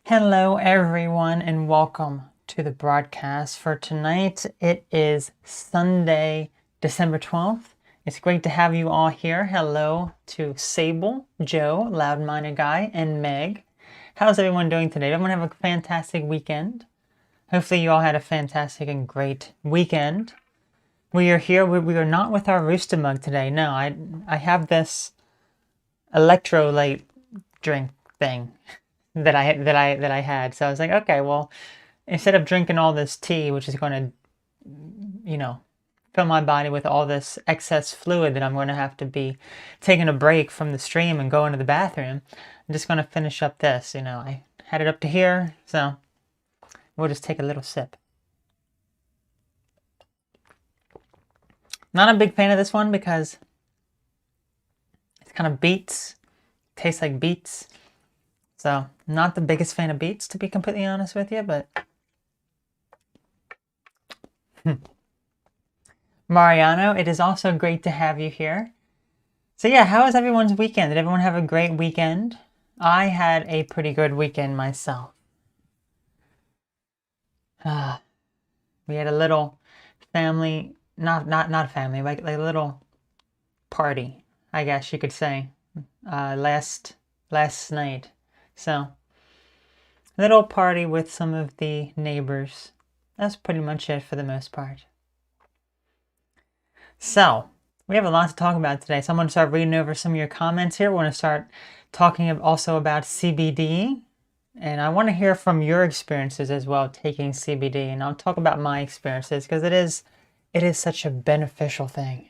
Hello, everyone, and welcome to the broadcast for tonight. It is Sunday, December 12th. It's great to have you all here. Hello to Sable, Joe, Loud-Minded Guy, and Meg. How's everyone doing today? Everyone have a fantastic weekend? Hopefully you all had a fantastic and great weekend. We are here. We are not with our rooster mug today. No, I have this electrolyte drink thing that I had. So I was like, okay, well, instead of drinking all this tea, which is going to, fill my body with all this excess fluid that I'm going to have to be taking a break from the stream and going to the bathroom, I'm just going to finish up this. I had it up to here, so we'll just take a little sip. Not a big fan of this one because it's kind of beets. Tastes like beets. So, not the biggest fan of beets, to be completely honest with you, but... Mariano, it is also great to have you here. So yeah, how was everyone's weekend? Did everyone have a great weekend? I had a pretty good weekend myself. We had a little family, not family, like a little party, I guess you could say, last night. So, little party with some of the neighbors. That's pretty much it for the most part. So, we have a lot to talk about today. So I'm going to start reading over some of your comments here. We're going to start talking also about CBD. And I want to hear from your experiences as well taking CBD. And I'll talk about my experiences because it is such a beneficial thing.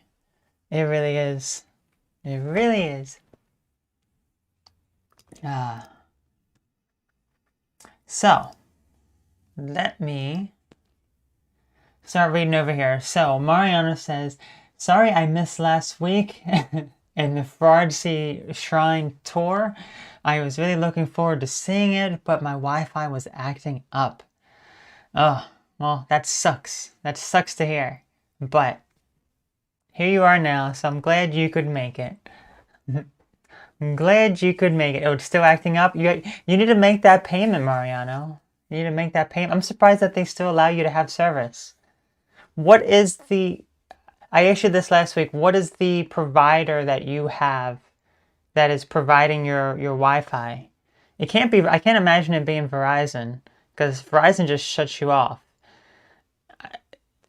It really is. It really is. So, let me start reading over here. So, Mariana says, sorry I missed last week in the Fraudzy Shrine tour. I was really looking forward to seeing it, but my Wi-Fi was acting up. Oh, well, that sucks. That sucks to hear. But here you are now, so I'm glad you could make it. I'm glad you could make it. Oh, it's still acting up? You need to make that payment, Mariano. You need to make that payment. I'm surprised that they still allow you to have service. What is the... I asked you this last week. What is the provider that you have that is providing your Wi-Fi? It can't be... I can't imagine it being Verizon, because Verizon just shuts you off.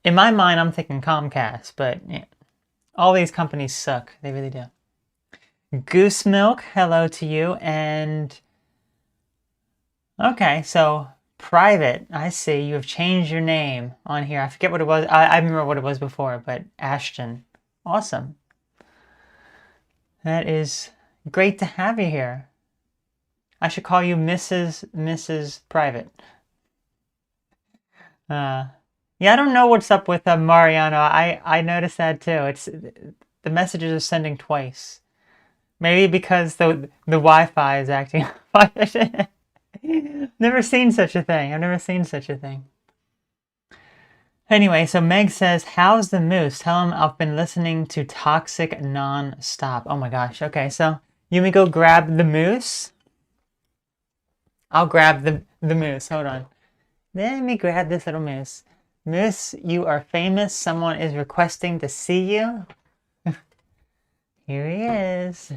In my mind, I'm thinking Comcast, but yeah, all these companies suck. They really do. Goose Milk, hello to you. And okay, so private, I see you have changed your name on here. I forget what it was. I remember what it was before, but Ashton. Awesome. That is great to have you here. I should call you Mrs. Private. Yeah, I don't know what's up with Mariano. I noticed that too. It's the messages are sending twice. Maybe because the Wi-Fi is acting up. Never seen such a thing. I've never seen such a thing. Anyway, so Meg says, how's the moose? Tell him I've been listening to Toxic non-stop. Oh my gosh. Okay, so you may go grab the moose. I'll grab the moose. Hold on. Let me grab this little moose. Moose, you are famous. Someone is requesting to see you. Here he is.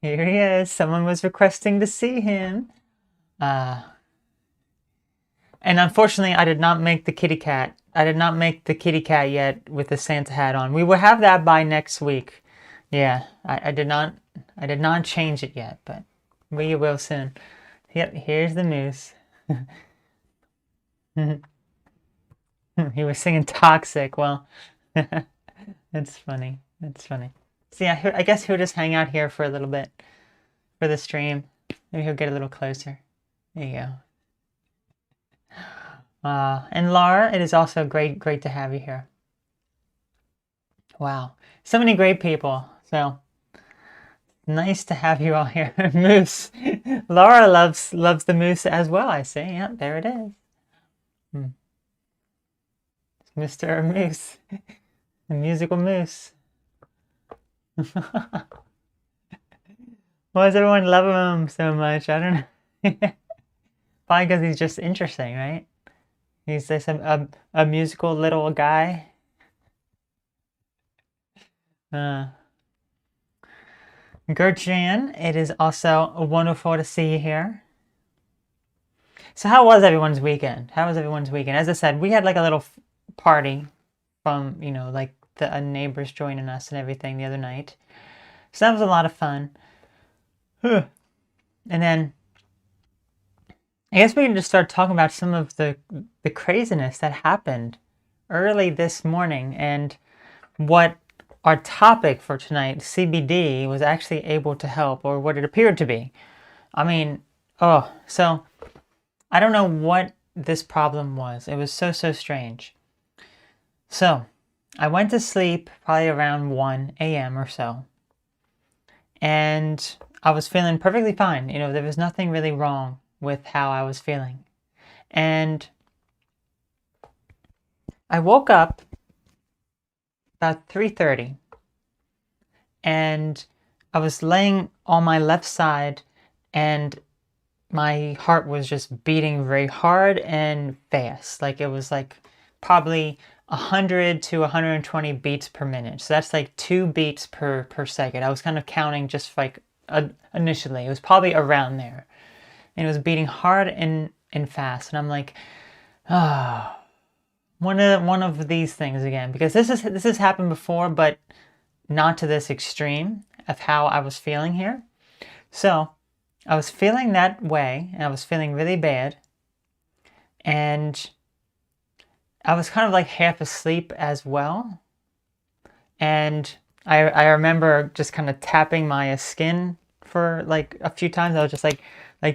Here he is. Someone was requesting to see him. And unfortunately, I did not make the kitty cat. I did not make the kitty cat yet with the Santa hat on. We will have that by next week. Yeah, I did not change it yet, but we will soon. Yep, here's the moose. He was singing Toxic. Well, that's funny. That's funny. So yeah, I guess he'll just hang out here for a little bit for the stream. Maybe he'll get a little closer. There you go. And Laura, it is also great to have you here. Wow, so many great people. So nice to have you all here. Moose. Laura loves the moose as well. I see. Yeah, there it is. Mr. Moose, the musical moose. Why does everyone love him so much? I don't know. Probably because he's just interesting, right? He's just a musical little guy. Uh, Gertjan, it is also wonderful to see you here. So how was everyone's weekend? How was everyone's weekend? As I said, we had like a little party from, like the neighbors joining us and everything the other night. So that was a lot of fun. And then I guess we can just start talking about some of the craziness that happened early this morning and what our topic for tonight, CBD, was actually able to help, or what it appeared to be. I mean, so I don't know what this problem was. It was so strange. So I went to sleep probably around 1 a.m. or so. And I was feeling perfectly fine. There was nothing really wrong with how I was feeling. And I woke up about 3:30 and I was laying on my left side and my heart was just beating very hard and fast. Like it was like probably 100 to 120 beats per minute. So that's like 2 beats per second. I was kind of counting just like initially. It was probably around there. And it was beating hard and fast. And I'm like, one of these things again, because this has happened before, but not to this extreme of how I was feeling here. So I was feeling that way, and I was feeling really bad, and I was kind of like half asleep as well. And I remember just kind of tapping my skin for like a few times. I was just like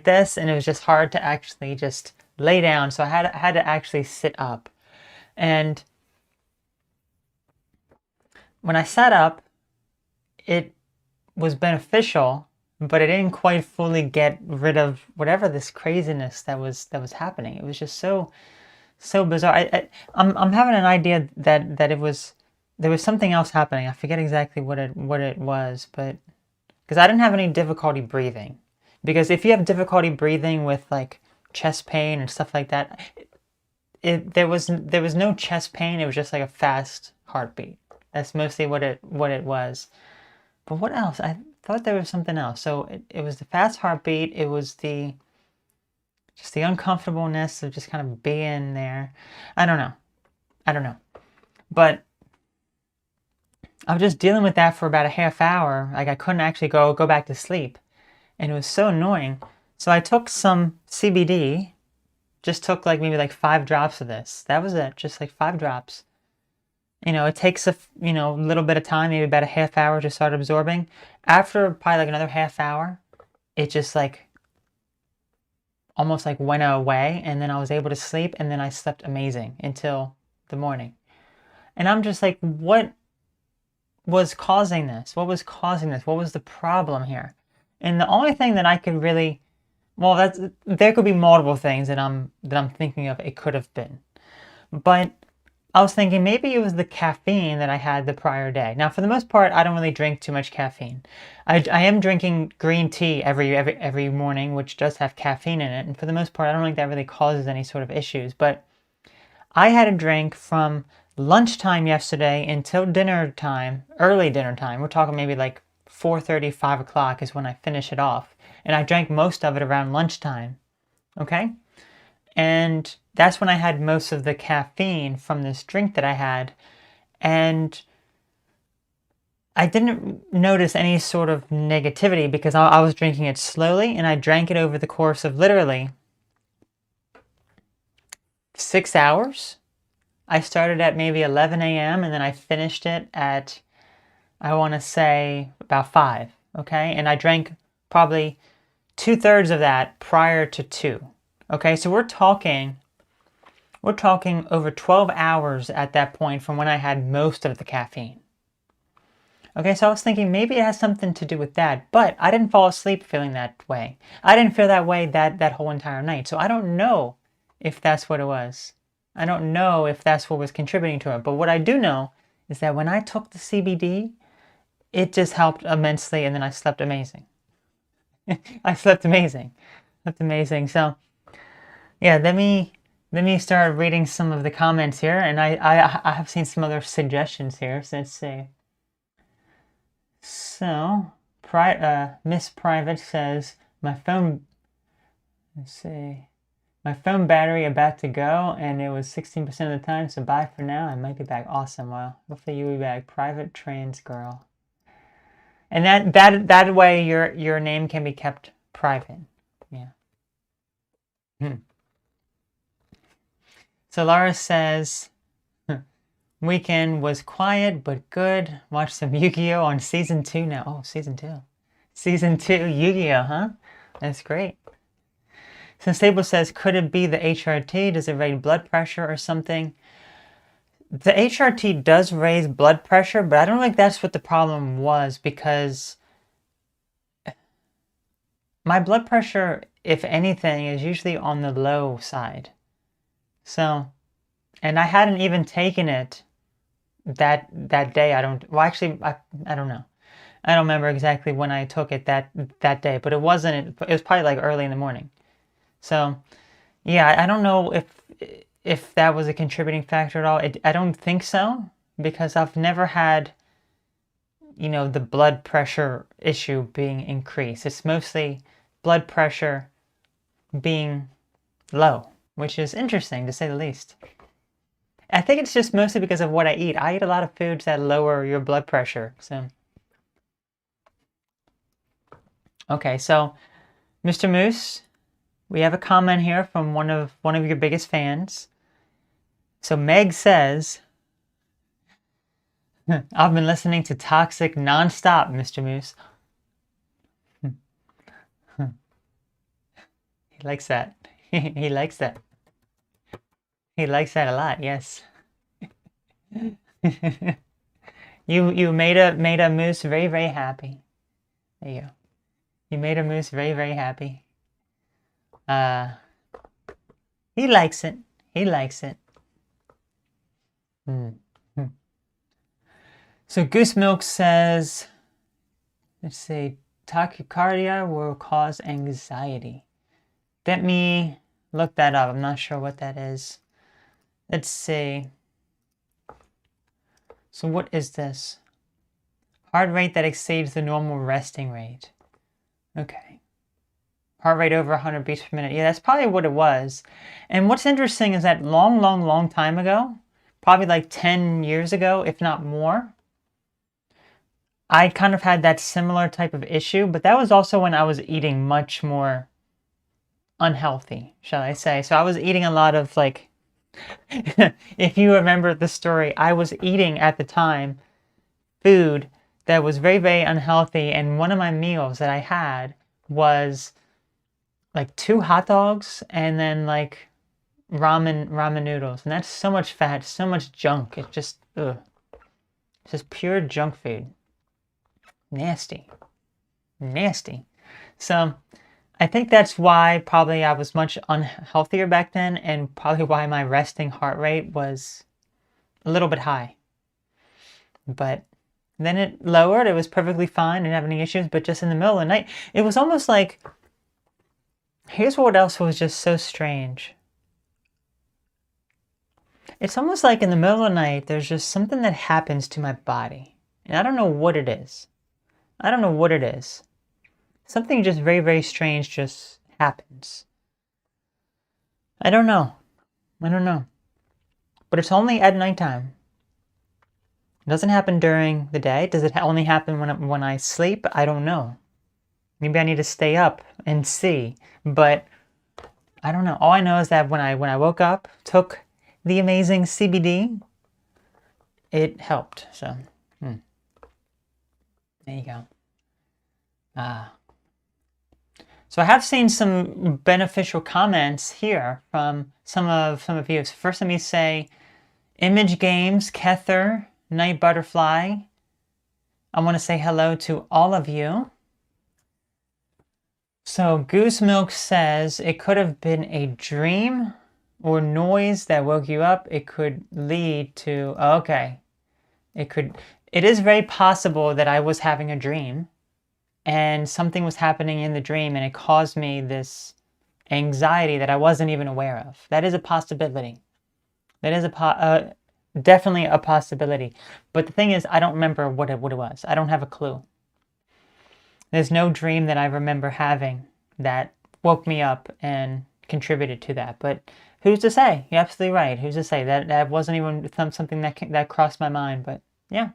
this, and it was just hard to actually just lay down. So I had to actually sit up. And when I sat up, it was beneficial, but it didn't quite fully get rid of whatever this craziness that was happening. It was just so bizarre. I'm having an idea that there was something else happening. I forget exactly what it was, but because I didn't have any difficulty breathing. Because if you have difficulty breathing with like chest pain and stuff like that, there was no chest pain. It was just like a fast heartbeat. That's mostly what it was. But what else? I thought there was something else. So it was the fast heartbeat. It was just the uncomfortableness of just kind of being there. I don't know. But I was just dealing with that for about a half hour. Like I couldn't actually go back to sleep. And it was so annoying. So I took some CBD. Just took like maybe like 5 drops of this. That was it. Just like 5 drops. It takes a little bit of time, maybe about a half hour to start absorbing. After probably like another half hour, it just like almost like went away, and then I was able to sleep, and then I slept amazing until the morning. And I'm just like, what was causing this? What was causing this? What was the problem here? And the only thing that I could really, well, there could be multiple things that I'm thinking of it could have been. But I was thinking maybe it was the caffeine that I had the prior day. Now, for the most part, I don't really drink too much caffeine. I am drinking green tea every morning, which does have caffeine in it. And for the most part, I don't think that really causes any sort of issues. But I had a drink from lunchtime yesterday until dinner time, early dinner time. We're talking maybe like 4:30, 5 o'clock is when I finish it off. And I drank most of it around lunchtime. Okay? And that's when I had most of the caffeine from this drink that I had. And I didn't notice any sort of negativity because I was drinking it slowly, and I drank it over the course of literally 6 hours. I started at maybe 11 a.m. and then I finished it at, I want to say, about 5. Okay? And I drank probably 2/3 of that prior to 2. Okay? So we're talking over 12 hours at that point from when I had most of the caffeine. Okay, so I was thinking maybe it has something to do with that, but I didn't fall asleep feeling that way. I didn't feel that way that whole entire night, so I don't know if that's what it was. I don't know if that's what was contributing to it, but what I do know is that when I took the CBD, it just helped immensely, and then I slept amazing. I slept amazing. That's amazing. So yeah, let me start reading some of the comments here, and I have seen some other suggestions here. So let's see. So, Miss Private says my phone. Let's see. My phone battery about to go, and it was 16% of the time. So bye for now. I might be back. Awesome. Well, hopefully you'll be back. Private Trans Girl. And that way your name can be kept private. Yeah. So Laura says, weekend was quiet but good. Watched some Yu-Gi-Oh on season 2 now. Oh, season 2. Season 2 Yu-Gi-Oh, huh? That's great. So Stable says, could it be the HRT? Does it raise blood pressure or something? The HRT does raise blood pressure, but I don't think that's what the problem was, because my blood pressure, if anything, is usually on the low side. So, and I hadn't even taken it that day. I don't know. I don't remember exactly when I took it that day, but it was probably like early in the morning. So, yeah, I don't know if that was a contributing factor at all. I don't think so, because I've never had, the blood pressure issue being increased. It's mostly blood pressure being low, which is interesting to say the least. I think it's just mostly because of what I eat. I eat a lot of foods that lower your blood pressure. So, okay, so Mr. Moose, we have a comment here from one of your biggest fans. So Meg says, I've been listening to Toxic nonstop, Mr. Moose. He likes that. He likes that. He likes that a lot, yes. You made a moose very, very happy. There you go. You made a moose very, very happy. He likes it. He likes it. So Goose Milk says, let's see, tachycardia will cause anxiety. Let me look that up. I'm not sure what that is. Let's see. So what is this? Heart rate that exceeds the normal resting rate. Okay. Heart rate over 100 beats per minute. Yeah, that's probably what it was. And what's interesting is that long time ago, probably like 10 years ago, if not more, I kind of had that similar type of issue, but that was also when I was eating much more unhealthy, shall I say. So I was eating a lot of, like, if you remember the story, I was eating at the time food that was very, very unhealthy, and one of my meals that I had was like 2 hot dogs and then like ramen noodles, and that's so much fat, so much junk. It's just ugh. It's just pure junk food. Nasty. So I think that's why probably I was much unhealthier back then, and probably why my resting heart rate was a little bit high. But then it lowered. It was perfectly fine. Didn't have any issues. But just in the middle of the night, it was almost like, here's what else was just so strange. It's almost like in the middle of the night, there's just something that happens to my body. And I don't know what it is. Something just very, very strange just happens. I don't know. But it's only at nighttime. It doesn't happen during the day. Does it only happen when I sleep? I don't know. Maybe I need to stay up and see. But I don't know. All I know is that when I woke up, took the amazing CBD, it helped. So, there you go. So I have seen some beneficial comments here from some of you. So first, let me say, Image Games, Kether, Night Butterfly. I want to say hello to all of you. So Goose Milk says it could have been a dream or noise that woke you up. It could lead to, okay. It is very possible that I was having a dream and something was happening in the dream and it caused me this anxiety that I wasn't even aware of. That is a possibility. That is definitely a possibility. But the thing is, I don't remember what it was. I don't have a clue. There's no dream that I remember having that woke me up and contributed to that. But who's to say? You're absolutely right. Who's to say? That wasn't even something that crossed my mind. But yeah.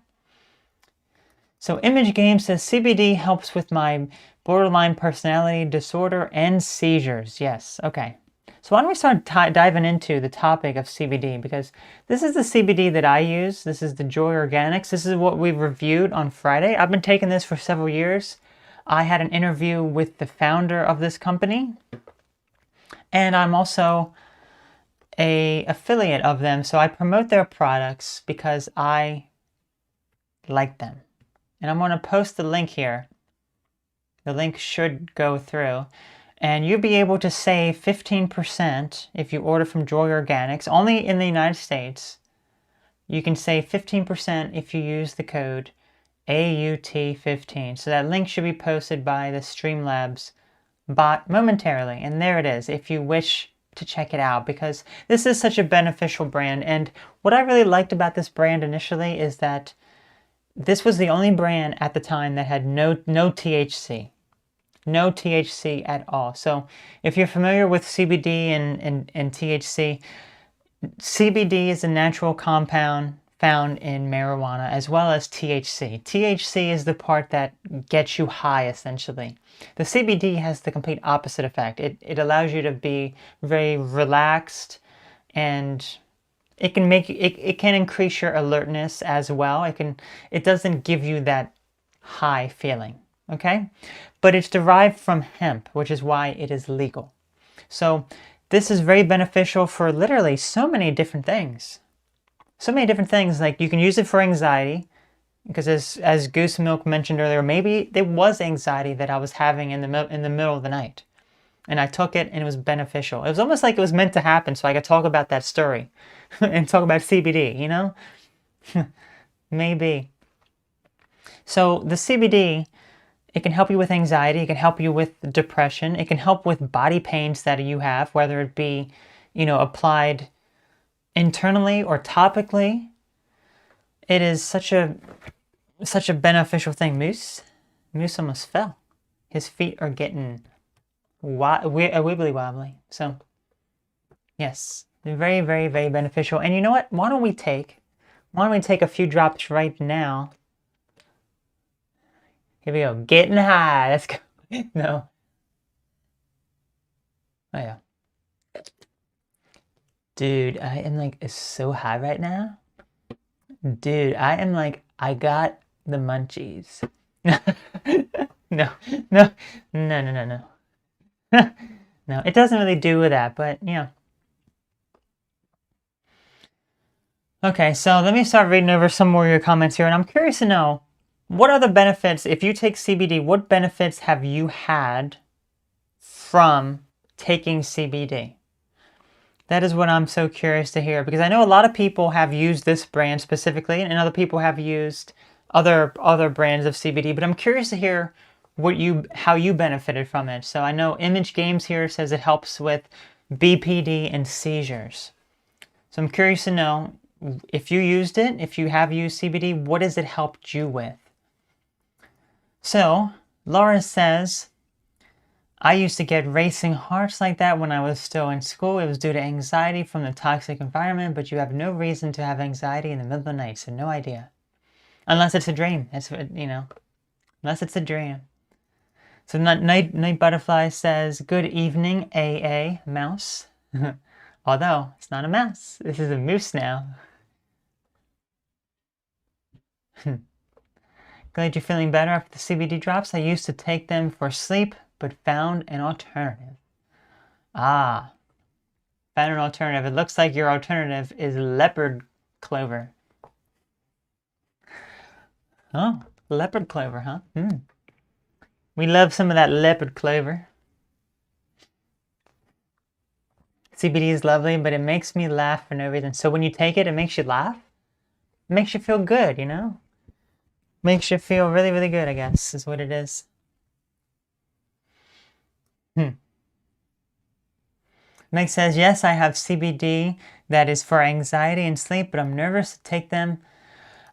So Image Game says CBD helps with my borderline personality disorder and seizures. Yes. Okay. So why don't we start diving into the topic of CBD, because this is the CBD that I use. This is the Joy Organics. This is what we reviewed on Friday. I've been taking this for several years. I had an interview with the founder of this company, and I'm also an affiliate of them. So I promote their products because I like them. And I'm going to post the link here. The link should go through. And you'll be able to save 15% if you order from Joy Organics, only in the United States. You can save 15% if you use the code AUT15. So that link should be posted by the Streamlabs bot momentarily. And there it is, if you wish to check it out, because this is such a beneficial brand. And what I really liked about this brand initially is that this was the only brand at the time that had no THC. No THC at all. So if you're familiar with CBD and THC, CBD is a natural compound found in marijuana, as well as THC. THC is the part that gets you high, essentially. The CBD has the complete opposite effect. It allows you to be very relaxed, and it can increase your alertness as well. It doesn't give you that high feeling, okay? But it's derived from hemp, which is why it is legal. So this is very beneficial for literally so many different things. So many different things. Like, you can use it for anxiety, because as Goose Milk mentioned earlier, maybe there was anxiety that I was having in the middle of the night, and I took it and it was beneficial. It was almost like it was meant to happen so I could talk about that story and talk about CBD, you know? Maybe. So the CBD, it can help you with anxiety, it can help you with depression, it can help with body pains that you have, whether it be, applied internally or topically. It is such a beneficial thing. Moose almost fell. His feet are getting wibbly wobbly. So yes, they're very, very, very beneficial. And you know what? Why don't we take a few drops right now? Here we go. Getting high. Let's go. No. Oh yeah. Dude, I am like so high right now. Dude, I am like, I got the munchies. No. No, it doesn't really do with that, but yeah. Okay, so let me start reading over some more of your comments here, and I'm curious to know, what other benefits, if you take CBD, what benefits have you had from taking CBD? That is what I'm so curious to hear, because I know a lot of people have used this brand specifically, and other people have used other brands of CBD, but I'm curious to hear how you benefited from it. So I know Image Games here says it helps with BPD and seizures. So I'm curious to know, if you used it, if you have used CBD, what has it helped you with? So Laura says, I used to get racing hearts like that when I was still in school. It was due to anxiety from the toxic environment, but you have no reason to have anxiety in the middle of the night, so no idea. Unless it's a dream. That's what, unless it's a dream. So Night Butterfly says, good evening, AA Mouse. Although, it's not a mouse. This is a moose now. Glad you're feeling better after the CBD drops. I used to take them for sleep, but found an alternative. Ah, found an alternative. It looks like your alternative is leopard clover. Oh, leopard clover, huh? We love some of that leopard clover. CBD is lovely, but it makes me laugh for no reason. So when you take it, it makes you laugh? It makes you feel good, Makes you feel really, really good, I guess, is what it is. Meg says, yes, I have CBD that is for anxiety and sleep, but I'm nervous to take them.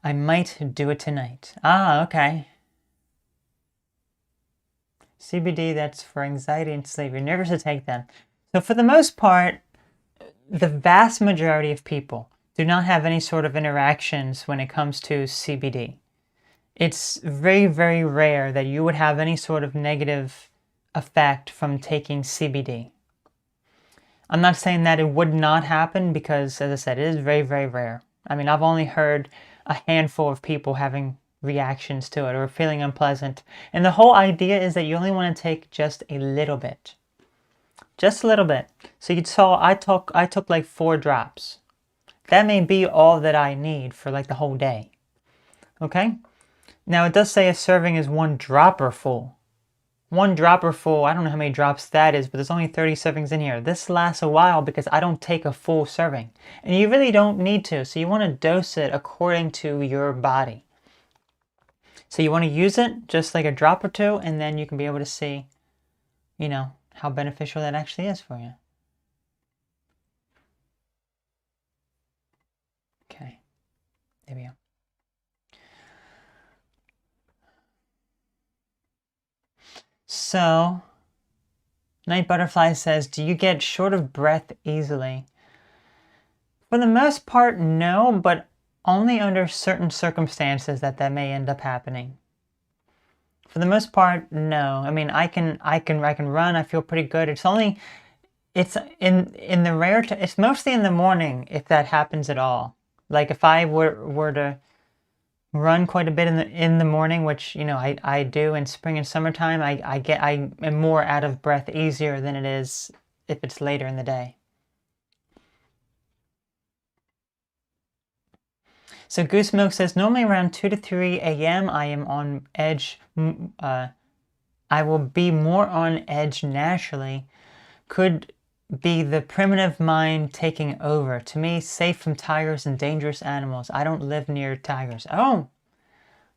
I might do it tonight. Ah, okay. CBD that's for anxiety and sleep. You're nervous to take them. So for the most part, the vast majority of people do not have any sort of interactions when it comes to CBD. It's very, very rare that you would have any sort of negative effect from taking CBD. I'm not saying that it would not happen because, as I said, it is very, very rare. I mean, I've only heard a handful of people having reactions to it or feeling unpleasant. And the whole idea is that you only want to take just a little bit. Just a little bit. So you saw I took like 4 drops. That may be all that I need for like the whole day. Okay? Now it does say a serving is 1 dropper full. 1 dropper full, I don't know how many drops that is, but there's only 30 servings in here. This lasts a while because I don't take a full serving. And you really don't need to, so you want to dose it according to your body. So you want to use it just like a drop or 2, and then you can be able to see, you know, how beneficial that actually is for you. Okay, there we go. So, Night Butterfly says, do you get short of breath easily? For the most part, no, but only under certain circumstances that may end up happening. For the most part, no. I mean, I can run. I feel pretty good. It's in the rare. It's mostly in the morning if that happens at all. Like if I were to run quite a bit in the morning, which you know I do in spring and summertime, I am more out of breath easier than it is if it's later in the day. So Goose Milk says, normally around 2 to 3 a.m. I am on edge. I will be more on edge naturally. Could be the primitive mind taking over. To me, safe from tigers and dangerous animals. I don't live near tigers. Oh,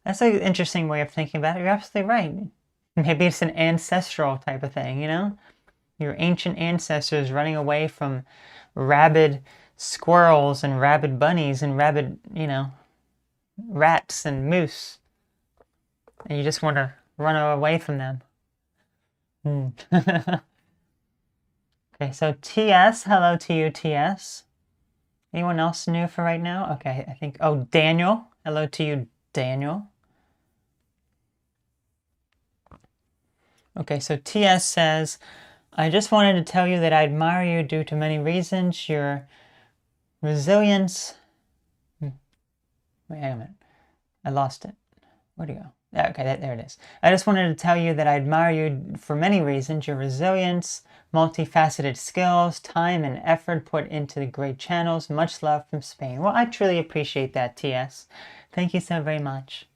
that's an interesting way of thinking about it. You're absolutely right. Maybe it's an ancestral type of thing, you know? Your ancient ancestors running away from rabid squirrels and rabid bunnies and rabid, you know, rats and moose. And you just want to run away from them. Okay, so TS, hello to you, TS. Anyone else new for right now? Okay, I think, oh, Daniel. Hello to you, Daniel. Okay, so TS says, I just wanted to tell you that I admire you due to many reasons. Your resilience. Wait, hang on a minute. I lost it. Where'd it go? Okay, there it is. I just wanted to tell you that I admire you for many reasons. Your resilience, multifaceted skills, time and effort put into the great channels. Much love from Spain. Well, I truly appreciate that, TS. Thank you so very much.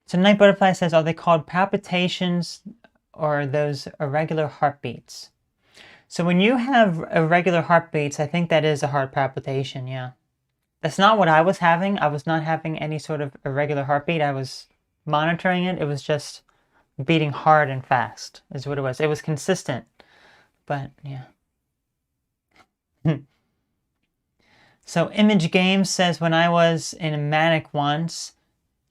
So Night Butterfly says, are they called palpitations or those irregular heartbeats? So when you have irregular heartbeats, I think that is a heart palpitation, yeah. That's not what I was having. I was not having any sort of irregular heartbeat. I was monitoring it. It was just beating hard and fast is what it was. It was consistent, but yeah. So Image Games says, when I was in a manic once,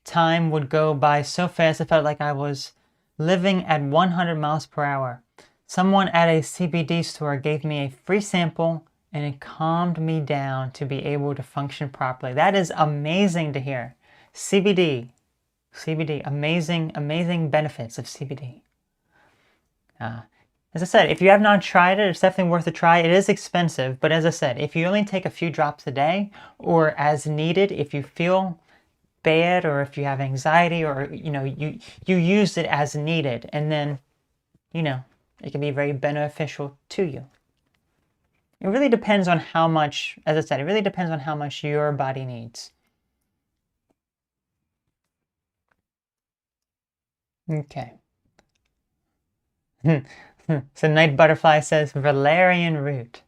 time would go by so fast it felt like I was living at 100 miles per hour. Someone at a CBD store gave me a free sample and it calmed me down to be able to function properly. That is amazing to hear. CBD, amazing benefits of CBD. As I said, if you have not tried it, it's definitely worth a try. It is expensive, but as I said, if you only take a few drops a day or as needed, if you feel bad or if you have anxiety or, you know, you use it as needed, and then, you know, it can be very beneficial to you. It really depends on how much, as I said, it really depends on how much your body needs. Okay. So Night Butterfly says valerian root.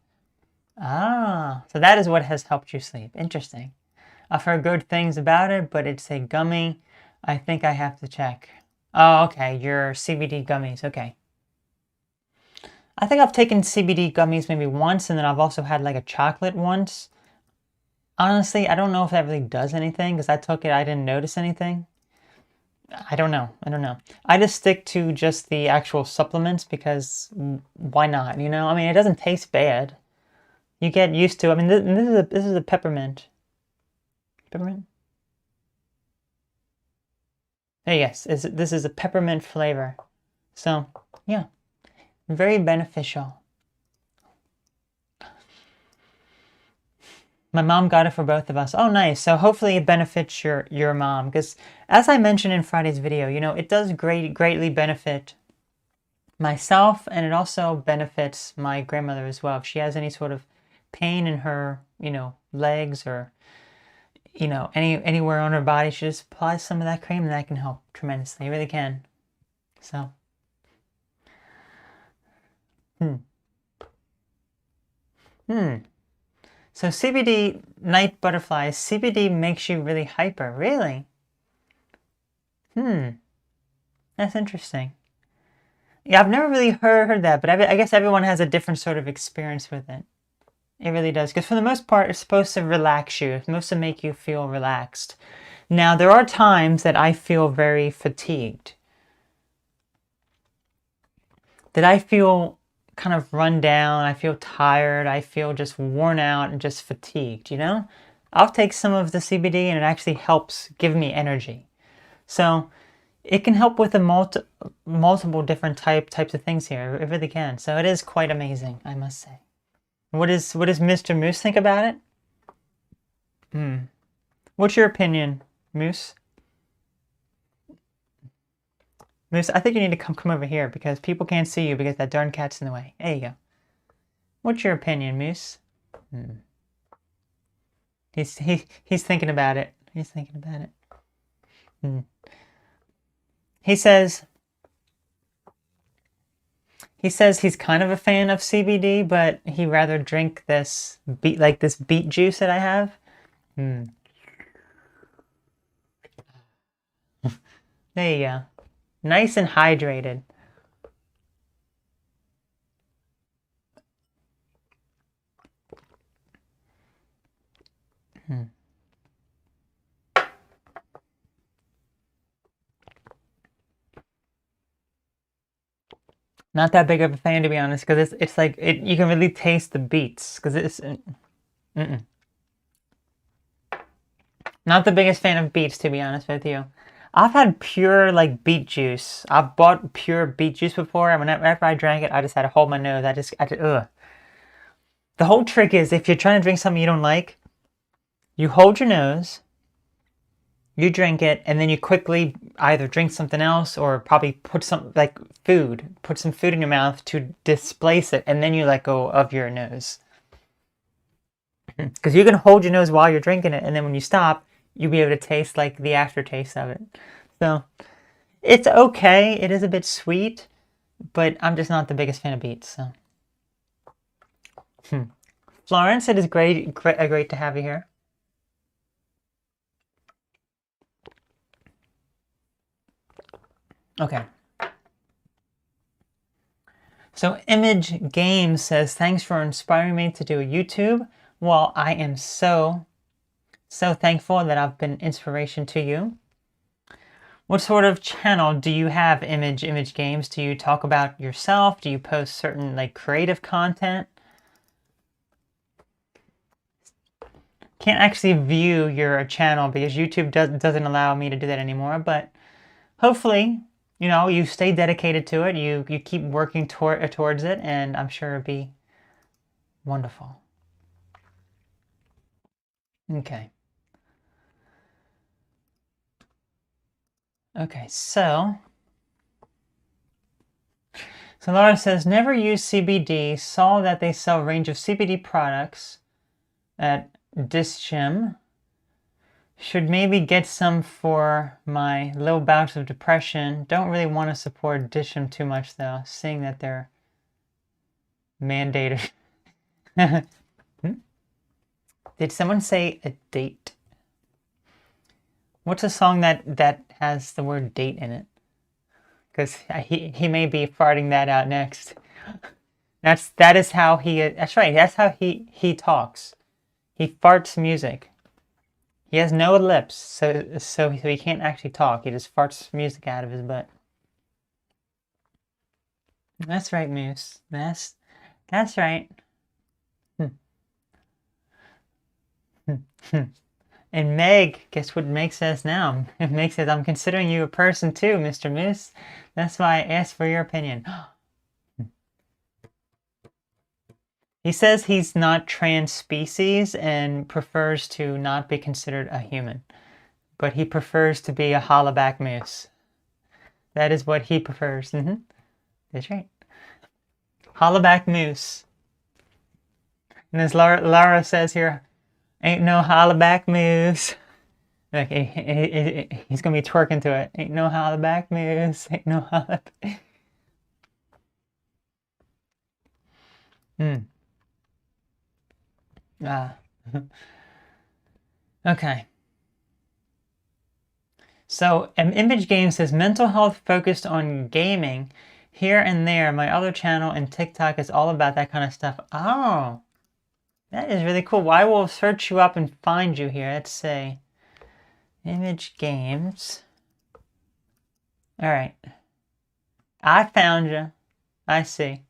Ah, so that is what has helped you sleep. Interesting. I've heard good things about it, but it's a gummy. I think I have to check. Oh, okay, your CBD gummies. Okay. I think I've taken CBD gummies maybe once, and then I've also had like a chocolate once. Honestly, I don't know if that really does anything because I took it, I didn't notice anything. I don't know. I don't know. I just stick to just the actual supplements because why not? You know, I mean, it doesn't taste bad. You get used to. I mean, this is a peppermint. Peppermint. Yes, this is a peppermint flavor. So yeah, very beneficial. My mom got it for both of us. Oh, nice. So hopefully it benefits your mom because, as I mentioned in Friday's video, you know, it does greatly benefit myself, and it also benefits my grandmother as well. If she has any sort of pain in her, you know, legs or, you know, anywhere on her body, she just applies some of that cream and that can help tremendously. It really can. So, hmm. Hmm. So CBD night butterflies, CBD makes you really hyper. Really? Hmm. That's interesting. Yeah, I've never really heard that, but I guess everyone has a different sort of experience with it. It really does, because for the most part, it's supposed to relax you. It's supposed to make you feel relaxed. Now, there are times that I feel very fatigued. That I feel kind of run down, I feel tired, I feel just worn out and just fatigued, you know? I'll take some of the CBD and it actually helps give me energy. So it can help with multiple different types of things here. It really can. So it is quite amazing, I must say. What does Mr. Moose think about it? Hmm. What's your opinion, Moose? Moose, I think you need to come over here because people can't see you because that darn cat's in the way. There you go. What's your opinion, Moose? Hmm. He's thinking about it. He's thinking about it. Hmm. He says he's kind of a fan of CBD, but he'd rather drink this beet juice that I have. Hmm. There you go. Nice and hydrated. Hmm. Not that big of a fan, to be honest, because it's like you can really taste the beets because it's not the biggest fan of beets, to be honest with you. I've had pure like beet juice. I've bought pure beet juice before, and whenever I drank it, I just had to hold my nose. Ugh. The whole trick is if you're trying to drink something you don't like, you hold your nose, you drink it, and then you quickly either drink something else or probably put some like put some food in your mouth to displace it, and then you let go of your nose. Because you can hold your nose while you're drinking it, and then when you stop, you'll be able to taste like the aftertaste of it. So it's okay. It is a bit sweet, but I'm just not the biggest fan of beets. So, Florence, it is great to have you here. Okay. So Image Games says, thanks for inspiring me to do a YouTube. Well, I am so thankful that I've been inspiration to you. What sort of channel do you have, Image Games? Do you talk about yourself? Do you post certain like creative content? Can't actually view your channel because YouTube doesn't allow me to do that anymore, but hopefully, you know, you stay dedicated to it, you keep working towards it, and I'm sure it'll be wonderful. Okay. Okay, so Laura says, never use CBD, saw that they sell a range of CBD products at Dischem. Should maybe get some for my little bouts of depression. Don't really want to support Dischem too much though, seeing that they're mandated. Did someone say a date? What's a song that has the word date in it? Because he may be farting that out next. That is how he. That's right. That's how he talks. He farts music. He has no lips, so he can't actually talk. He just farts music out of his butt. That's right, Moose. That's right. And Meg, guess what Meg says now? Meg says, I'm considering you a person too, Mr. Moose. That's why I asked for your opinion. He says he's not trans species and prefers to not be considered a human. But he prefers to be a hollaback moose. That is what he prefers. That's right. Hollaback moose. And as Lara says here, ain't no hollaback moose. Like, he's going to be twerking to it. Ain't no hollaback moose. Ain't no hollaback. Okay. So, Image Game says, mental health focused on gaming. Here and there, my other channel and TikTok is all about that kind of stuff. Oh, that is really cool. Well, I will search you up and find you here. Let's say Image Games. All right. I found you. I see.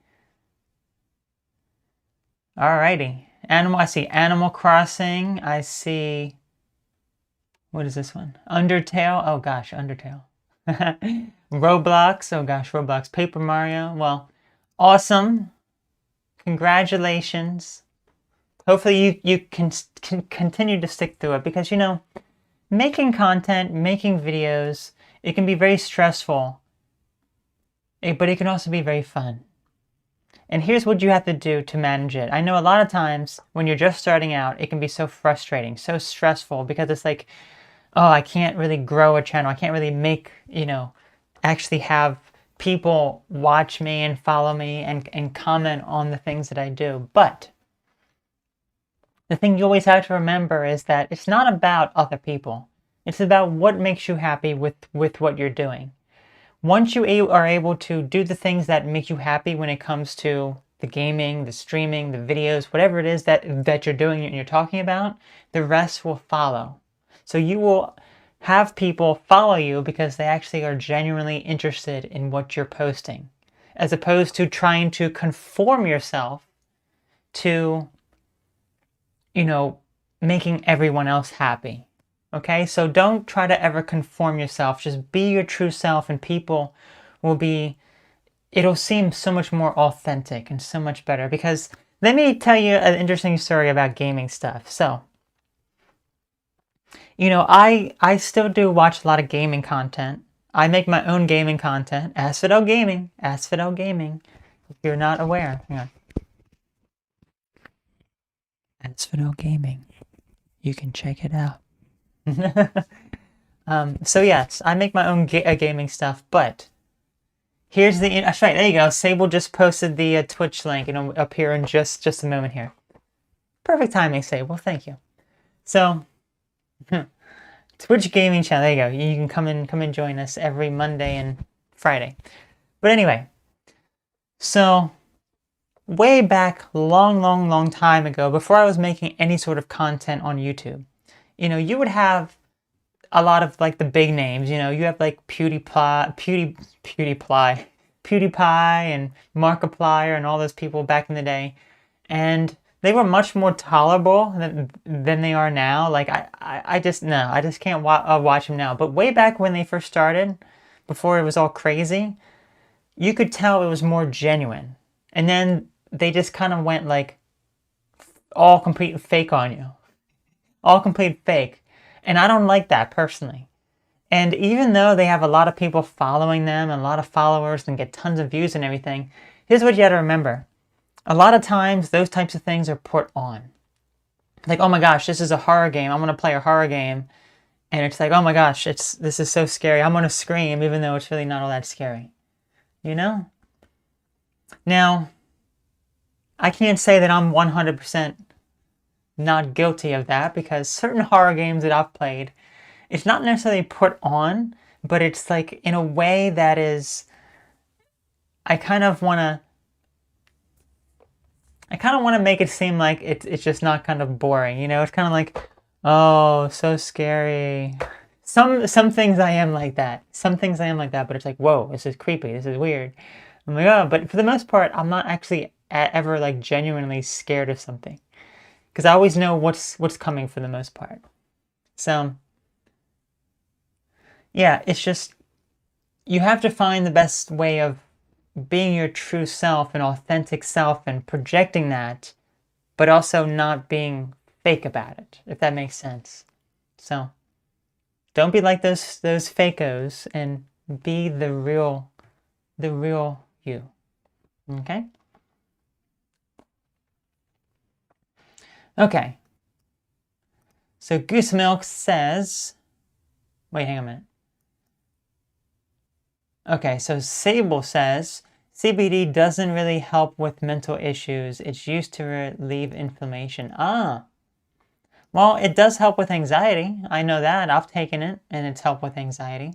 Alrighty. I see Animal Crossing. I see... What is this one? Undertale. Oh gosh, Undertale. Roblox. Oh gosh, Roblox. Paper Mario. Well, awesome. Congratulations. Hopefully you can continue to stick through it because, you know, making content, making videos, it can be very stressful, but it can also be very fun. And here's what you have to do to manage it. I know a lot of times when you're just starting out, it can be so frustrating, so stressful because it's like, oh, I can't really grow a channel. I can't really make, you know, actually have people watch me and follow me and comment on the things that I do. But the thing you always have to remember is that it's not about other people. It's about what makes you happy with what you're doing. Once you are able to do the things that make you happy when it comes to the gaming, the streaming, the videos, whatever it is that you're doing and you're talking about, the rest will follow. So you will have people follow you because they actually are genuinely interested in what you're posting, as opposed to trying to conform yourself to, you know, making everyone else happy. Okay, so don't try to ever conform yourself. Just be your true self and people will be, it'll seem so much more authentic and so much better. Because let me tell you an interesting story about gaming stuff. So, you know, I still do watch a lot of gaming content. I make my own gaming content. Asphodel Gaming. Asphodel Gaming. If you're not aware. Hang on. Asphodel Gaming. You can check it out. So yes, I make my own gaming stuff, but here's the... That's right, there you go. Sable just posted the Twitch link, and it'll appear in just a moment here. Perfect timing, Sable. Thank you. So, Twitch gaming channel. There you go. You can come and join us every Monday and Friday. But anyway, so way back, long time ago, before I was making any sort of content on YouTube, you know, you would have a lot of like the big names. You know, you have like PewDiePie and Markiplier and all those people back in the day, and they were much more tolerable than they are now. Like I just can't watch them now. But way back when they first started, before it was all crazy, you could tell it was more genuine. And then they just kind of went like all complete fake on you. All complete fake. And I don't like that personally. And even though they have a lot of people following them and a lot of followers and get tons of views and everything, here's what you got to remember. A lot of times those types of things are put on. Like, oh my gosh, this is a horror game. I'm going to play a horror game. And it's like, oh my gosh, this is so scary. I'm going to scream even though it's really not all that scary. You know? Now, I can't say that I'm 100% not guilty of that, because certain horror games that I've played, it's not necessarily put on, but it's like in a way that is, I kind of want to I kind of want to make it seem like it's just not kind of boring, you know? It's kind of like, oh, so scary. Some things I am like that. Some things I am like that, but it's like, whoa, this is creepy. This is weird. I'm like, oh, but for the most part, I'm not actually ever like genuinely scared of something because I always know what's coming for the most part. So, yeah, it's just you have to find the best way of being your true self and authentic self and projecting that, but also not being fake about it, if that makes sense. So don't be like those fakos and be the real you. Okay? Okay. So Goose Milk says, wait, hang on a minute. Okay, so Sable says, CBD doesn't really help with mental issues. It's used to relieve inflammation. Ah, well, it does help with anxiety. I know that. I've taken it, and it's helped with anxiety.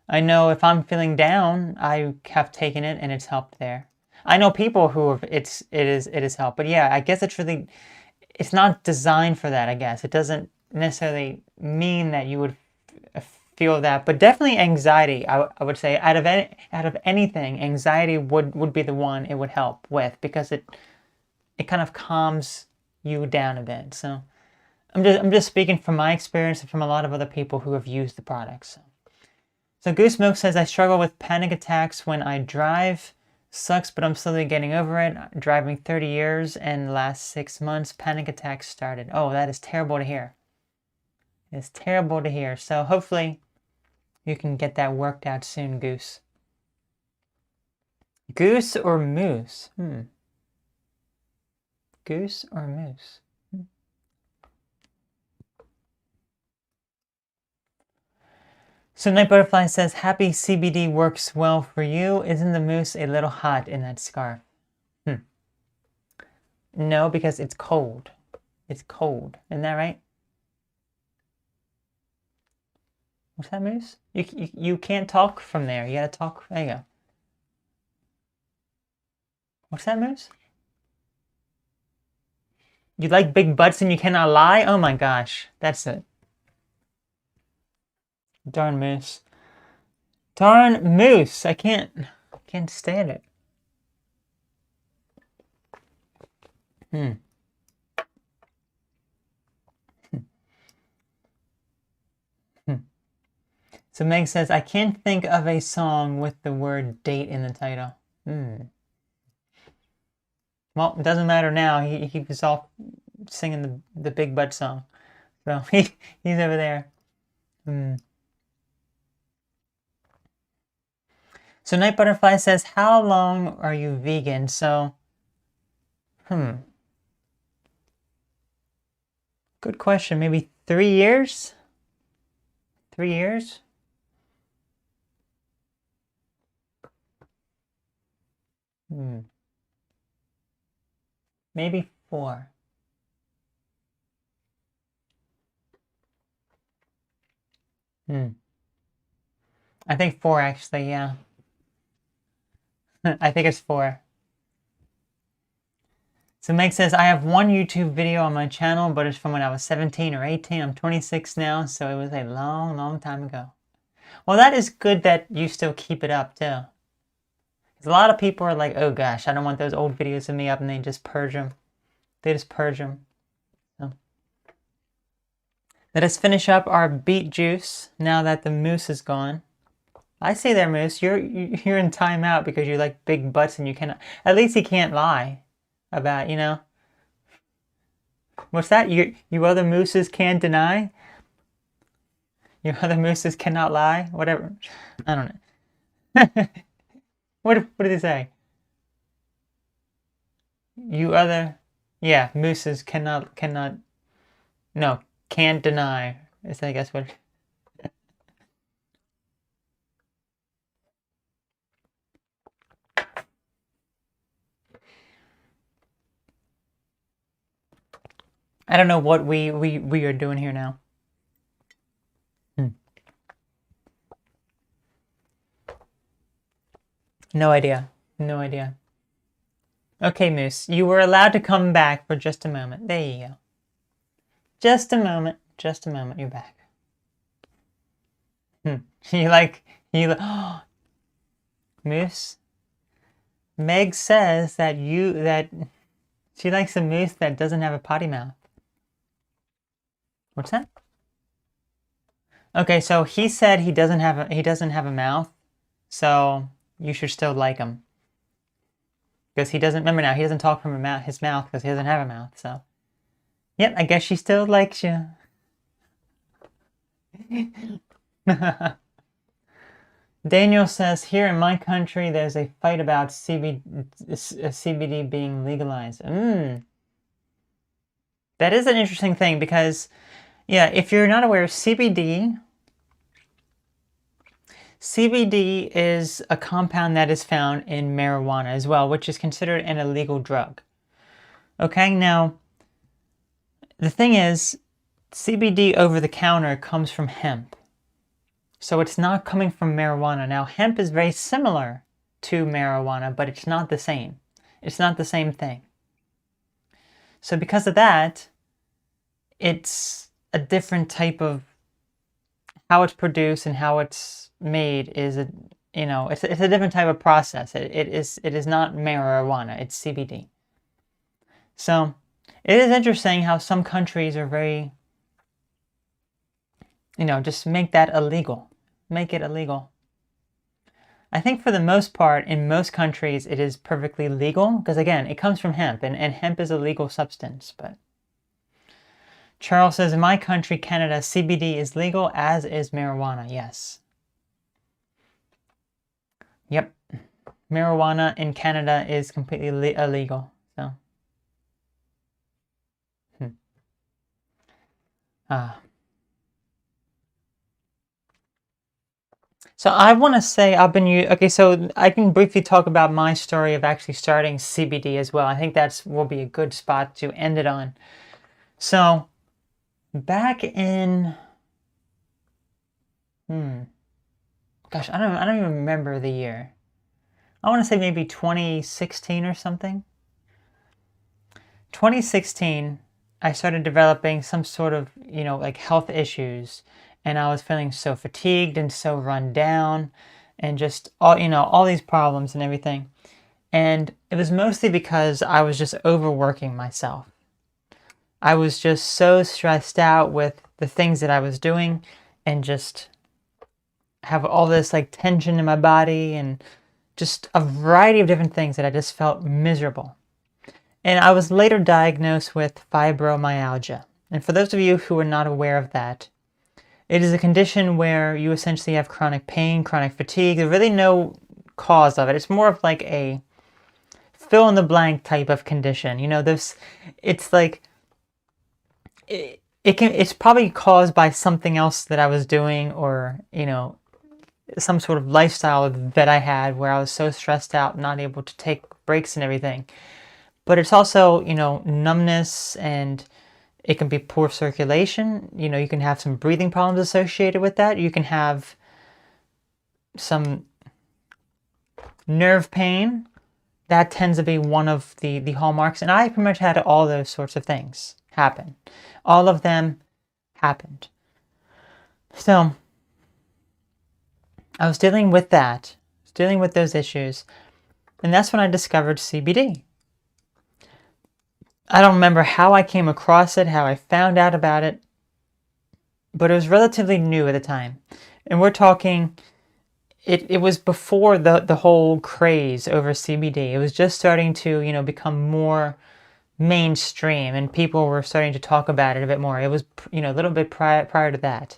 I know if I'm feeling down, I have taken it, and it's helped there. I know people who have it is helped, but yeah, I guess it's not designed for that. I guess it doesn't necessarily mean that you would feel that, but definitely anxiety. I would say out of anything, anxiety would be the one it would help with because it kind of calms you down a bit. So. I'm just speaking from my experience and from a lot of other people who have used the products. So Goose Milk says, I struggle with panic attacks when I drive. Sucks, but I'm slowly getting over it. Driving 30 years and the last 6 months, panic attacks started. Oh, that is terrible to hear. It's terrible to hear. So hopefully you can get that worked out soon, Goose. Goose or moose? Goose or moose? So Night Butterfly says, happy CBD works well for you. Isn't the moose a little hot in that scarf? No, because it's cold. It's cold. Isn't that right? What's that, moose? You can't talk from there. You gotta talk. There you go. What's that, moose? You like big butts and you cannot lie? Oh my gosh. That's it. Darn moose. Darn moose. I can't stand it. So Meg says, I can't think of a song with the word date in the title. Well, it doesn't matter now. He was off singing the Big Butt song. So he's over there. So Night Butterfly says, how long are you vegan? So, good question. Maybe 3 years? 3 years? Maybe 4. I think 4 actually, yeah. I think it's 4. So Meg says, I have one YouTube video on my channel, but it's from when I was 17 or 18. I'm 26 now, so it was a long, long time ago. Well, that is good that you still keep it up, too. Because a lot of people are like, oh gosh, I don't want those old videos of me up, and they just purge them. They just purge them. So. Let us finish up our beet juice now that the moose is gone. I say there, moose, you're in timeout because you like big butts and you cannot. At least he can't lie about, you know. What's that? You other mooses can't deny? You other mooses cannot lie? Whatever. I don't know. What did he say? You other, yeah, mooses cannot, no, can't deny. Is I guess what. I don't know what we are doing here now. No idea. No idea. Okay, Moose, you were allowed to come back for just a moment. There you go. Just a moment. Just a moment. You're back. You like, Moose? Meg says that she likes a moose that doesn't have a potty mouth. What's that? Okay, so he said he doesn't have a mouth, so you should still like him. Because he doesn't, remember now, he doesn't talk from his mouth because he doesn't have a mouth, so. Yep, I guess she still likes you. Daniel says, here in my country, there's a fight about CBD being legalized. That is an interesting thing because, yeah, if you're not aware, CBD is a compound that is found in marijuana as well, which is considered an illegal drug. Okay, now, the thing is, CBD over the counter comes from hemp. So it's not coming from marijuana. Now, hemp is very similar to marijuana, but it's not the same. It's not the same thing. So because of that, it's a different type of how it's produced and how it's made is it's a different type of process. It is not marijuana, it's CBD. So it is interesting how some countries are very, just make that illegal. Make it illegal. I think for the most part, in most countries, it is perfectly legal because, again, it comes from hemp, and hemp is a legal substance. But Charles says, in my country, Canada, CBD is legal, as is marijuana. Yes. Yep. Marijuana in Canada is completely illegal. So. So I want to say okay, so I can briefly talk about my story of actually starting CBD as well. I think will be a good spot to end it on. So back in, gosh, I don't even remember the year. I want to say maybe 2016 or something. 2016, I started developing some sort of, like health issues. And I was feeling so fatigued and so run down and just all these problems and everything. And it was mostly because I was just overworking myself. I was just so stressed out with the things that I was doing and just have all this like tension in my body and just a variety of different things that I just felt miserable. And I was later diagnosed with fibromyalgia. And for those of you who are not aware of that, it is a condition where you essentially have chronic pain, chronic fatigue. There's really no cause of it. It's more of like a fill-in-the-blank type of condition. It's like, it's probably caused by something else that I was doing or, some sort of lifestyle that I had where I was so stressed out, not able to take breaks and everything. But it's also, numbness, and it can be poor circulation. You can have some breathing problems associated with that. You can have some nerve pain. That tends to be one of the hallmarks. And I pretty much had all those sorts of things happen. All of them happened. So I was dealing with that. I was dealing with those issues. And that's when I discovered CBD. I don't remember how I came across it, how I found out about it, but it was relatively new at the time. And we're talking, it was before the whole craze over CBD. It was just starting to, become more mainstream, and people were starting to talk about it a bit more. It was, a little bit prior to that.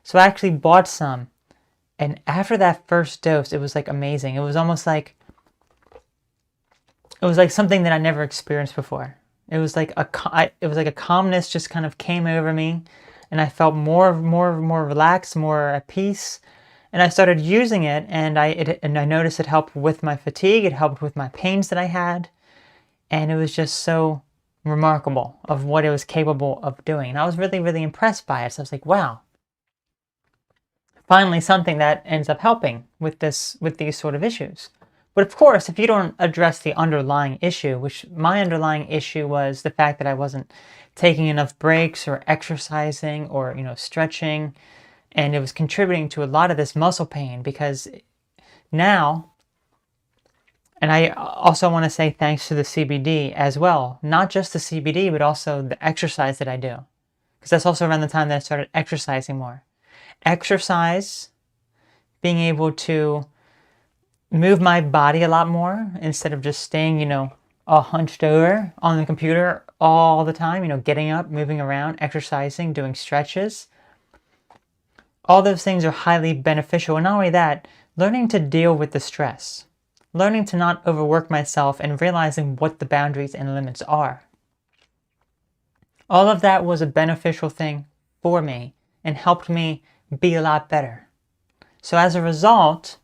So I actually bought some, and after that first dose, it was like amazing. It was almost like, something that I never experienced before. It was like a calmness just kind of came over me, and I felt more relaxed, more at peace. And I started using it, and I noticed it helped with my fatigue. It helped with my pains that I had, and it was just so remarkable of what it was capable of doing. And I was really, really impressed by it. So I was like, wow, finally something that ends up helping with these sort of issues. But of course, if you don't address the underlying issue, which my underlying issue was the fact that I wasn't taking enough breaks or exercising or, stretching, and it was contributing to a lot of this muscle pain because now, and I also want to say thanks to the CBD as well, not just the CBD, but also the exercise that I do. Because that's also around the time that I started exercising more. Exercise, being able to move my body a lot more instead of just staying, all hunched over on the computer all the time, getting up, moving around, exercising, doing stretches. All those things are highly beneficial. And not only that, learning to deal with the stress, learning to not overwork myself and realizing what the boundaries and limits are. All of that was a beneficial thing for me and helped me be a lot better. So as a result,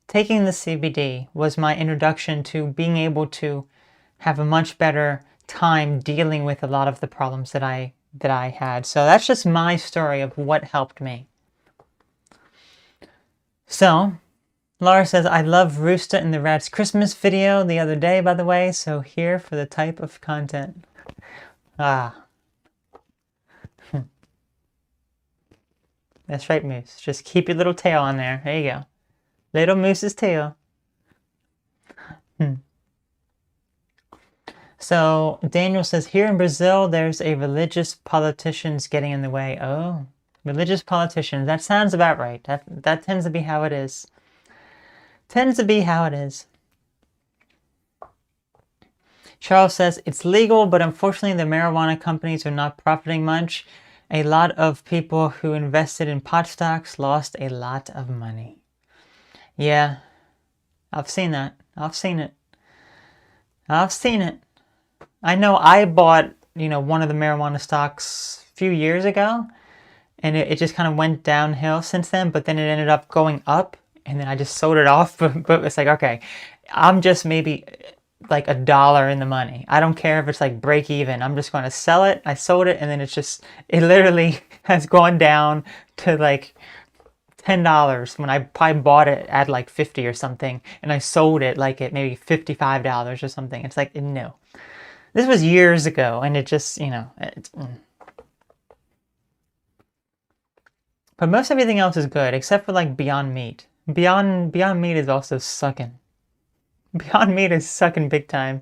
taking the CBD was my introduction to being able to have a much better time dealing with a lot of the problems that I had. So that's just my story of what helped me. So, Laura says, I love Rooster and the Rats Christmas video the other day, by the way, so here for the type of content. That's right, Moose. Just keep your little tail on there. There you go. Little Moose's tail. So Daniel says, here in Brazil, there's a religious politicians getting in the way. Oh, religious politicians. That sounds about right. That tends to be how it is. Tends to be how it is. Charles says, it's legal, but unfortunately the marijuana companies are not profiting much. A lot of people who invested in pot stocks lost a lot of money. Yeah, I've seen that. I've seen it. I know I bought, one of the marijuana stocks a few years ago, and it just kind of went downhill since then, but then it ended up going up, and then I just sold it off, but it's like, okay, I'm just maybe like $1 in the money. I don't care if it's like break even. I'm just going to sell it. I sold it, and then it literally has gone down to like $10 when I probably bought it at like 50 or something, and I sold it like at maybe $55 or something. It's like, no. This was years ago, and it just, But most everything else is good, except for like Beyond Meat. Beyond Meat is also sucking. Beyond Meat is sucking big time.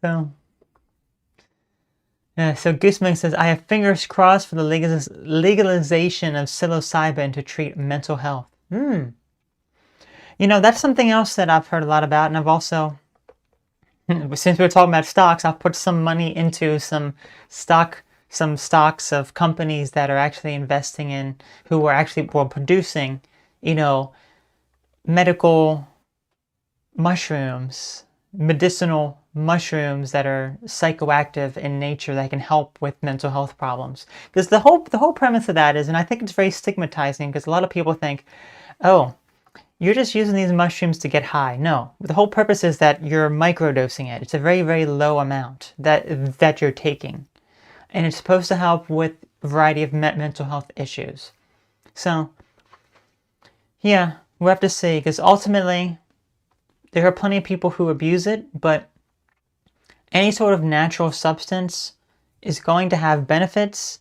So, yeah, so Gooseman says, I have fingers crossed for the legalization of psilocybin to treat mental health. That's something else that I've heard a lot about, and I've also, since we were talking about stocks, I've put some money into some stocks of companies that are actually investing in, who are actually producing, medical mushrooms, medicinal mushrooms that are psychoactive in nature that can help with mental health problems. Because the whole premise of that is, and I think it's very stigmatizing, because a lot of people think, oh, you're just using these mushrooms to get high. No, the whole purpose is that you're microdosing it. It's a very, very low amount that you're taking. And it's supposed to help with a variety of mental health issues. So, yeah, we'll have to see, because ultimately, there are plenty of people who abuse it, but any sort of natural substance is going to have benefits,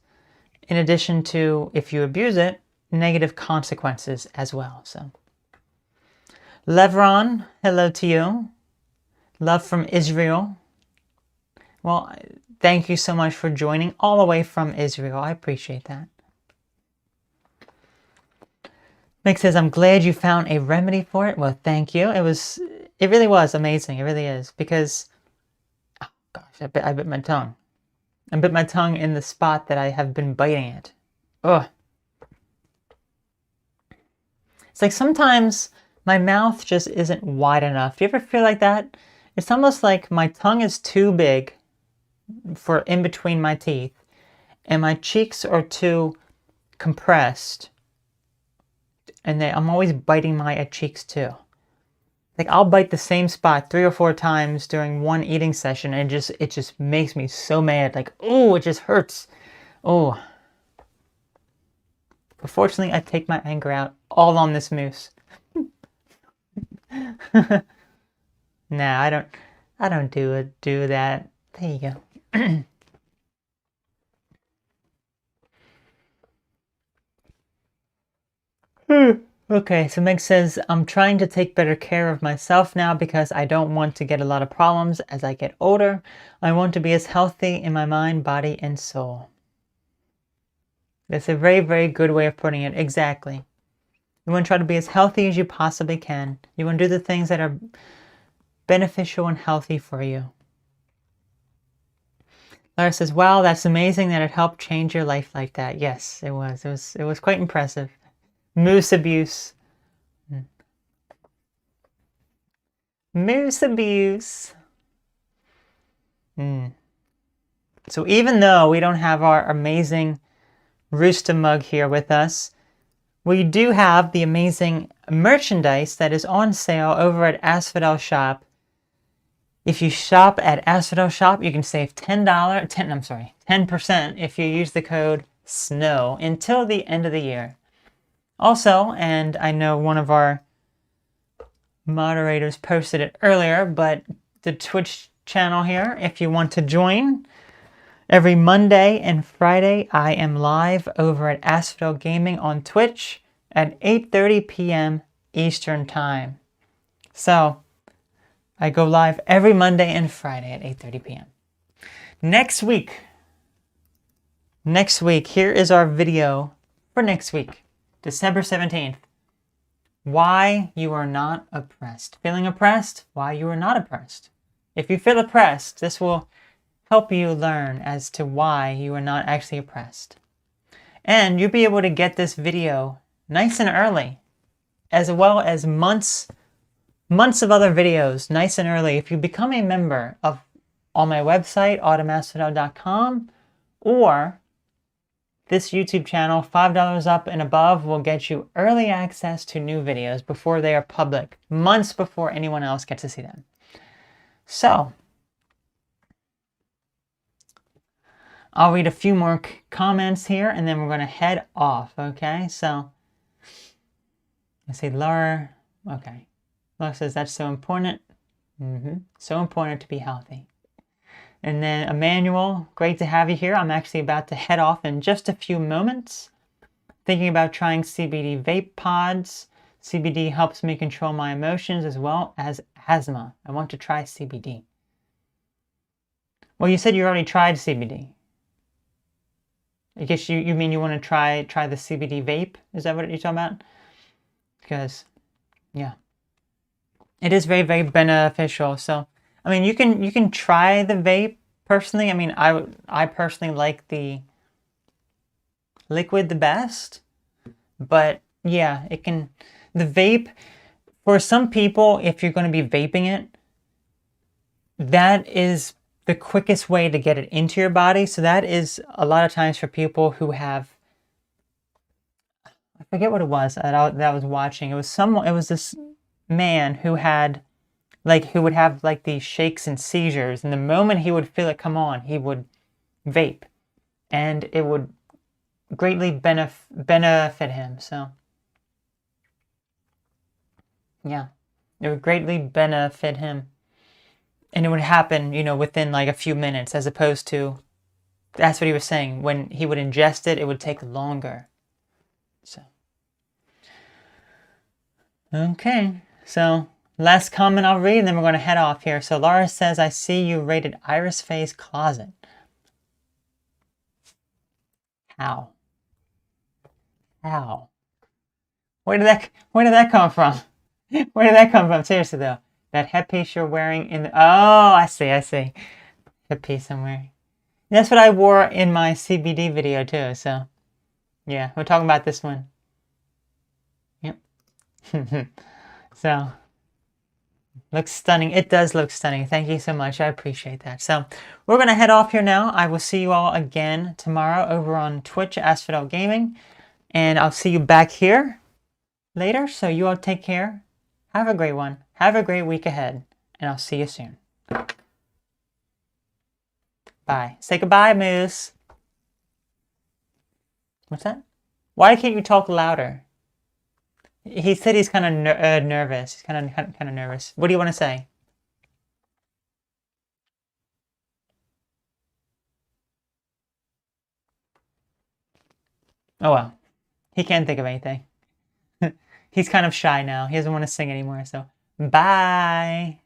in addition to, if you abuse it, negative consequences as well. So, Levron, hello to you. Love from Israel. Well, thank you so much for joining all the way from Israel. I appreciate that. Mick says, I'm glad you found a remedy for it. Well, thank you. It really was amazing. It really is. Because, oh gosh, I bit my tongue. I bit my tongue in the spot that I have been biting it. Ugh. It's like sometimes my mouth just isn't wide enough. Do you ever feel like that? It's almost like my tongue is too big for in between my teeth, and my cheeks are too compressed, and I'm always biting my cheeks too. Like, I'll bite the same spot 3 or 4 times during one eating session, and it just makes me so mad. Like, oh, it just hurts. Oh. But fortunately, I take my anger out all on this moose. Nah, I don't do that. There you go. Okay, so Meg says, I'm trying to take better care of myself now because I don't want to get a lot of problems as I get older. I want to be as healthy in my mind, body, and soul. That's a very, very good way of putting it. Exactly. You want to try to be as healthy as you possibly can. You want to do the things that are beneficial and healthy for you. Lara says, wow, that's amazing that it helped change your life like that. Yes, it was. It was quite impressive. Moose abuse. Moose abuse. So even though we don't have our amazing Rooster mug here with us, we do have the amazing merchandise that is on sale over at Asphodel Shop. If you shop at Asphodel Shop, you can save $10% if you use the code SNOW until the end of the year. Also, and I know one of our moderators posted it earlier, but the Twitch channel here, if you want to join, every Monday and Friday I am live over at Asphodel Gaming on Twitch at 8:30 p.m. Eastern Time. So, I go live every Monday and Friday at 8:30 p.m. Next week, here is our video for next week, December 17th. Why you are not oppressed. Feeling oppressed? Why you are not oppressed. If you feel oppressed, this will help you learn as to why you are not actually oppressed. And you'll be able to get this video nice and early, as well as months of other videos nice and early if you become a member of on my website, autumnasphodel.com, or this YouTube channel, $5 up and above, will get you early access to new videos before they are public, months before anyone else gets to see them. So, I'll read a few more comments here, and then we're going to head off, okay? So, I see Laura, okay. Laura says, that's so important. So important to be healthy. And then Emmanuel, great to have you here. I'm actually about to head off in just a few moments. Thinking about trying CBD vape pods. CBD helps me control my emotions as well as asthma. I want to try CBD. Well, you said you already tried CBD. I guess you mean you want to try the CBD vape? Is that what you're talking about? Because, yeah. It is very, very beneficial. So, I mean, you can try the vape personally. I mean, I personally like the liquid the best. But yeah, the vape, for some people, if you're going to be vaping it, that is the quickest way to get it into your body. So that is a lot of times for people who have, I forget what it was that I was watching. It was this man who had, who would have these shakes and seizures, and the moment he would feel it come on, he would vape, and it would greatly benefit him. So yeah, it would greatly benefit him, and it would happen, within a few minutes, as opposed to, that's what he was saying, when he would ingest it, it would take longer. So okay, so last comment I'll read, and then we're going to head off here. So Laura says, I see you rated Iris Faye's closet. How? Where did that come from? Where did that come from? Seriously though, that headpiece you're wearing in the, oh, I see. Headpiece I'm wearing. That's what I wore in my CBD video too. So yeah, we're talking about this one. Yep. So looks stunning. It does look stunning. Thank you so much. I appreciate that. So we're going to head off here now. I will see you all again tomorrow over on Twitch, Asphodel Gaming. And I'll see you back here later. So you all take care. Have a great one. Have a great week ahead. And I'll see you soon. Bye. Say goodbye, Moose. What's that? Why can't you talk louder? He said he's kind of nervous. He's kind of nervous. What do you want to say? Oh well, he can't think of anything. He's kind of shy now. He doesn't want to sing anymore. So bye.